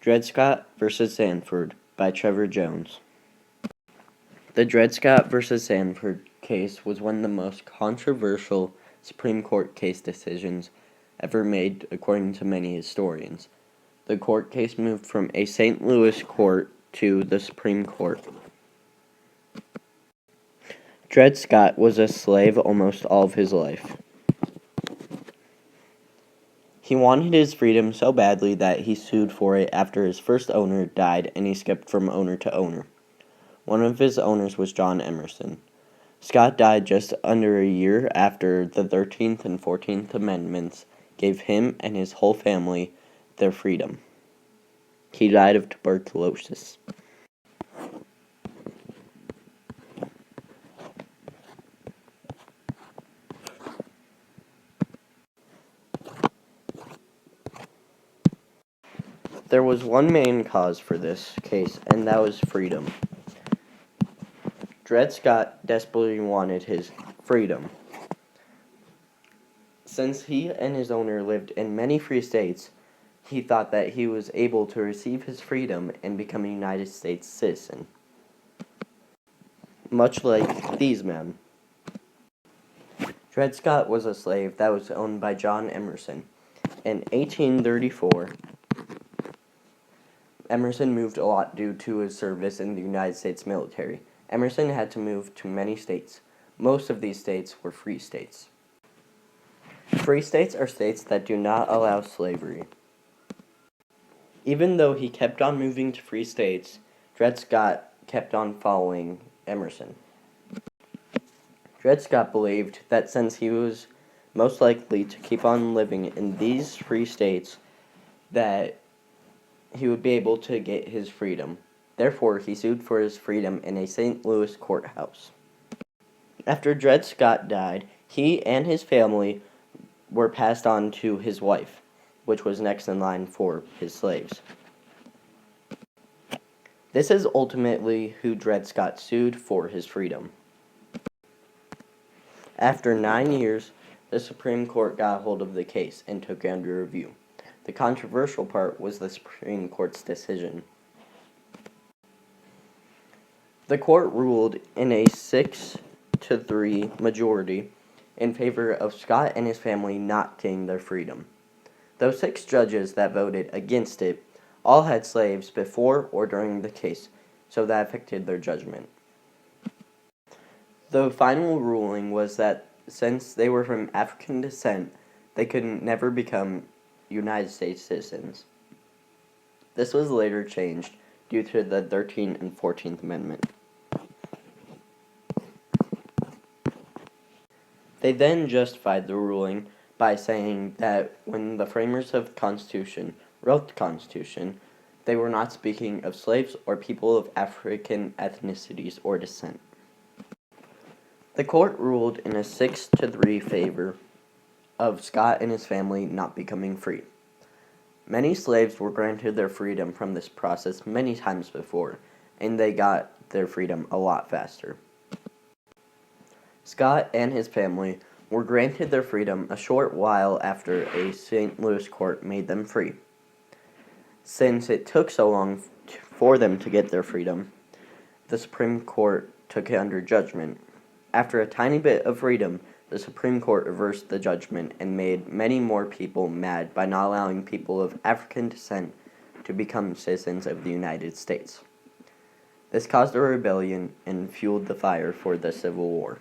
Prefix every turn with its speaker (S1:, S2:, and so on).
S1: Dred Scott vs. Sanford by Trevor Jones. The Dred Scott vs. Sanford case was one of the most controversial Supreme Court case decisions ever made, according to many historians. The court case moved from a St. Louis court to the Supreme Court. Dred Scott was a slave almost all of his life. He wanted his freedom so badly that he sued for it after his first owner died, and he skipped from owner to owner. One of his owners was John Emerson. Scott died just under a year after the 13th and 14th Amendments gave him and his whole family their freedom. He died of tuberculosis. There was one main cause for this case, and that was freedom. Dred Scott desperately wanted his freedom. Since he and his owner lived in many free states, he thought that he was able to receive his freedom and become a United States citizen. Much like these men. Dred Scott was a slave that was owned by John Emerson. In 1834, Emerson moved a lot due to his service in the United States military. Emerson had to move to many states. Most of these states were free states. Free states are states that do not allow slavery. Even though he kept on moving to free states, Dred Scott kept on following Emerson. Dred Scott believed that since he was most likely to keep on living in these free states, that he would be able to get his freedom. Therefore, he sued for his freedom in a St. Louis courthouse. After Dred Scott died, he and his family were passed on to his wife, which was next in line for his slaves. This is ultimately who Dred Scott sued for his freedom. After 9 years, the Supreme Court got hold of the case and took it under review. The controversial part was the Supreme Court's decision. The court ruled in a 6-3 majority in favor of Scott and his family not getting their freedom. Those 6 judges that voted against it all had slaves before or during the case, so that affected their judgment. The final ruling was that since they were from African descent, they could never become United States citizens. This was later changed due to the 13th and 14th Amendment. They then justified the ruling by saying that when the framers of the Constitution wrote the Constitution, they were not speaking of slaves or people of African ethnicities or descent. The court ruled in a 6-3 favor of Scott and his family not becoming free. Many slaves were granted their freedom from this process many times before, and they got their freedom a lot faster. Scott and his family were granted their freedom a short while after a St. Louis court made them free. Since it took so long for them to get their freedom, the Supreme Court took it under judgment. After a tiny bit of freedom, the Supreme Court reversed the judgment and made many more people mad by not allowing people of African descent to become citizens of the United States. This caused a rebellion and fueled the fire for the Civil War.